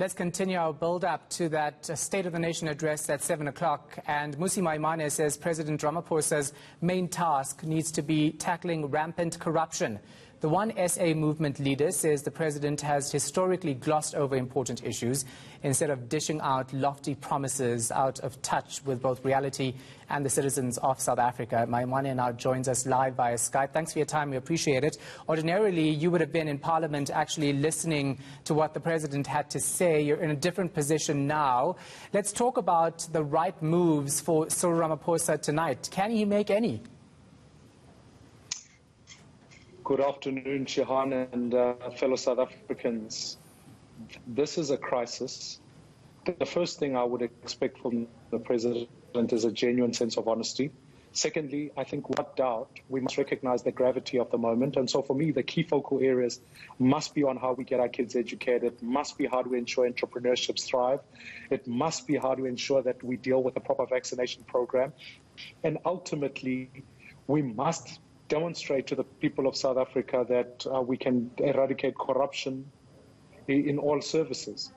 Let's continue our build-up to that State of the Nation address at 7 o'clock. And Mmusi Maimane says President Ramaphosa's main task needs to be tackling rampant corruption. The One SA movement leader says the president has historically glossed over important issues instead of dishing out lofty promises out of touch with both reality and the citizens of South Africa. Maimane now joins us live via Skype. Thanks for your time. We appreciate it. Ordinarily, you would have been in Parliament actually listening to what the president had to say. You're in a different position now. Let's talk about the right moves for Cyril Ramaphosa tonight. Can he make any? Good afternoon, Shahan and fellow South Africans. This is a crisis. The first thing I would expect from the president is a genuine sense of honesty. Secondly, I think without doubt, we must recognize the gravity of the moment. And so for me, the key focal areas must be on how we get our kids educated, must be how do we ensure entrepreneurships thrive. It must be how do we ensure that we deal with a proper vaccination program. And ultimately, we must demonstrate to the people of South Africa that we can eradicate corruption in all services.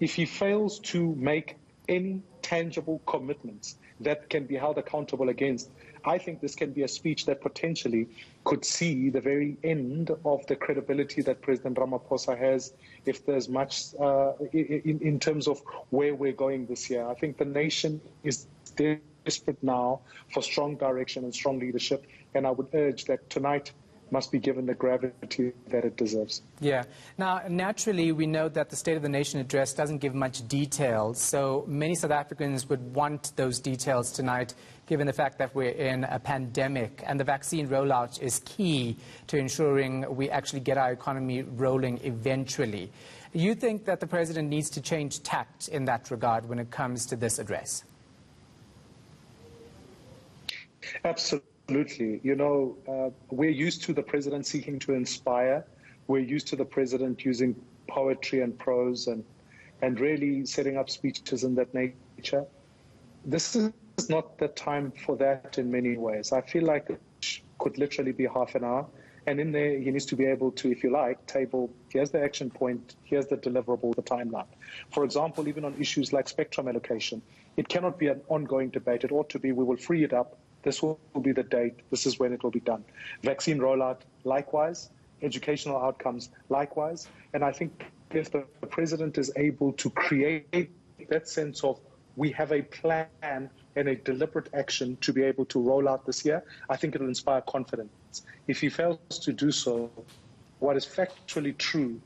If he fails to make any tangible commitments that can be held accountable against, I think this can be a speech that potentially could see the very end of the credibility that President Ramaphosa has, if there's much in terms of where we're going this year. I think the nation is desperate now for strong direction and strong leadership, and I would urge that tonight must be given the gravity that it deserves. Yeah. Now, naturally, we know that the State of the Nation address doesn't give much detail, so many South Africans would want those details tonight, given the fact that we're in a pandemic and the vaccine rollout is key to ensuring we actually get our economy rolling eventually. You think that the president needs to change tact in that regard when it comes to this address? Absolutely. You know, we're used to the president seeking to inspire. We're used to the president using poetry and prose and really setting up speeches in that nature. This is not the time for that in many ways. I feel like it could literally be half an hour. And in there, he needs to be able to, if you like, table, here's the action point, here's the deliverable, the timeline. For example, even on issues like spectrum allocation, it cannot be an ongoing debate. It ought to be, we will free it up. This will be the date. This is when it will be done. Vaccine rollout, likewise. Educational outcomes, likewise. And I think if the president is able to create that sense of we have a plan and a deliberate action to be able to roll out this year, I think it will inspire confidence. If he fails to do so, what is factually true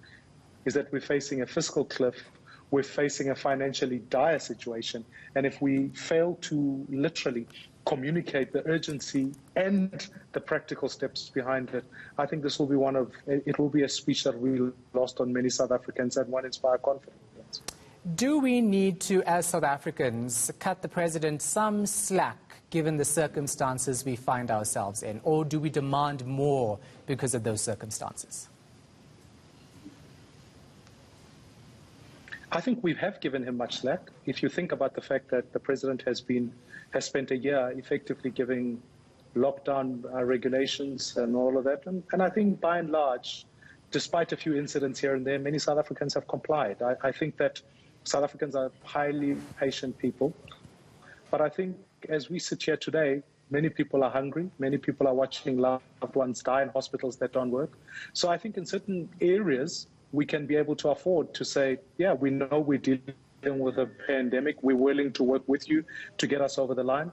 is that we're facing a fiscal cliff. We're facing a financially dire situation. And if we fail to literally communicate the urgency and the practical steps behind it, I think this will be it will be a speech that we lost on many South Africans and won't inspire confidence. Do we need to, as South Africans, cut the president some slack given the circumstances we find ourselves in, or do we demand more because of those circumstances? I think we have given him much slack. If you think about the fact that the president has spent a year effectively giving lockdown regulations and all of that, and I think by and large, despite a few incidents here and there, many South Africans have complied. I think that South Africans are highly patient people, but I think as we sit here today, many people are hungry, many people are watching loved ones die in hospitals that don't work. So I think in certain areas, we can be able to afford to say, yeah, we know we're dealing with a pandemic. We're willing to work with you to get us over the line.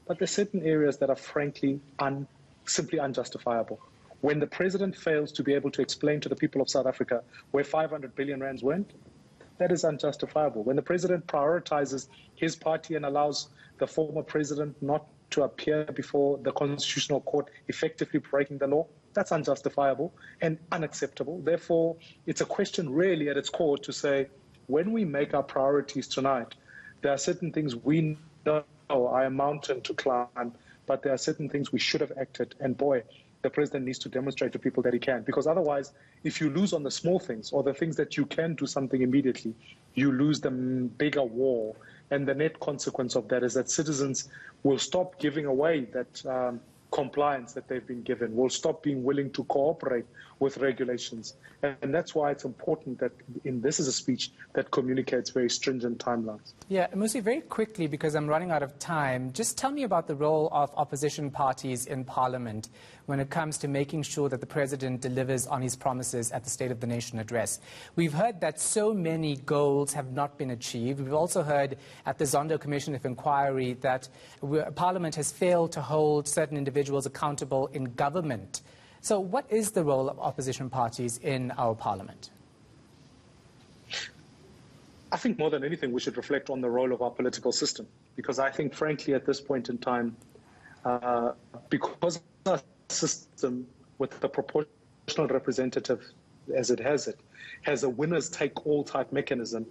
But there's certain areas that are frankly simply unjustifiable. When the president fails to be able to explain to the people of South Africa where 500 billion rands went, that is unjustifiable. When the president prioritizes his party and allows the former president not to appear before the Constitutional Court, effectively breaking the law, that's unjustifiable and unacceptable. Therefore, it's a question really at its core to say, when we make our priorities tonight, there are certain things we know are a mountain to climb, but there are certain things we should have acted. And boy, the president needs to demonstrate to people that he can. Because otherwise, if you lose on the small things or the things that you can do something immediately, you lose the bigger war. And the net consequence of that is that citizens will stop giving away that compliance that they've been given, will stop being willing to cooperate with regulations. And that's why it's important that this is a speech that communicates very stringent timelines. Yeah, Mmusi, very quickly, because I'm running out of time, just tell me about the role of opposition parties in Parliament when it comes to making sure that the President delivers on his promises at the State of the Nation address. We've heard that so many goals have not been achieved. We've also heard at the Zondo Commission of Inquiry that Parliament has failed to hold certain individuals accountable in government. So what is the role of opposition parties in our Parliament? I think more than anything, we should reflect on the role of our political system, because I think, frankly, at this point in time, because our system, with the proportional representative as it has a winners-take-all type mechanism,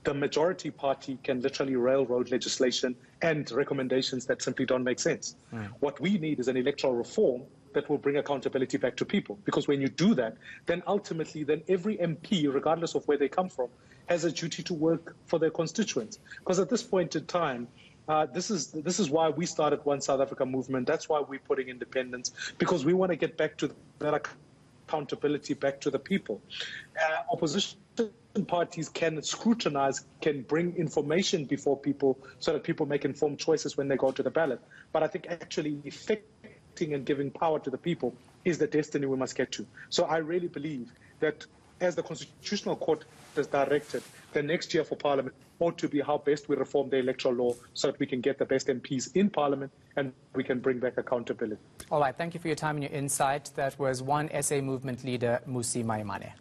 the majority party can literally railroad legislation and recommendations that simply don't make sense. What we need is an electoral reform that will bring accountability back to people. Because when you do that, then ultimately, then every MP, regardless of where they come from, has a duty to work for their constituents. Because at this point in time, this is why we started One South Africa movement. That's why we're putting independence, because we want to get back to that accountability back to the people. Opposition parties can scrutinize, can bring information before people so that people make informed choices when they go to the ballot. But I think actually affecting and giving power to the people is the destiny we must get to. So I really believe that as the Constitutional Court has directed, the next year for Parliament ought to be how best we reform the electoral law so that we can get the best MPs in Parliament and we can bring back accountability. All right, thank you for your time and your insight. That was One SA Movement leader, Mmusi Maimane.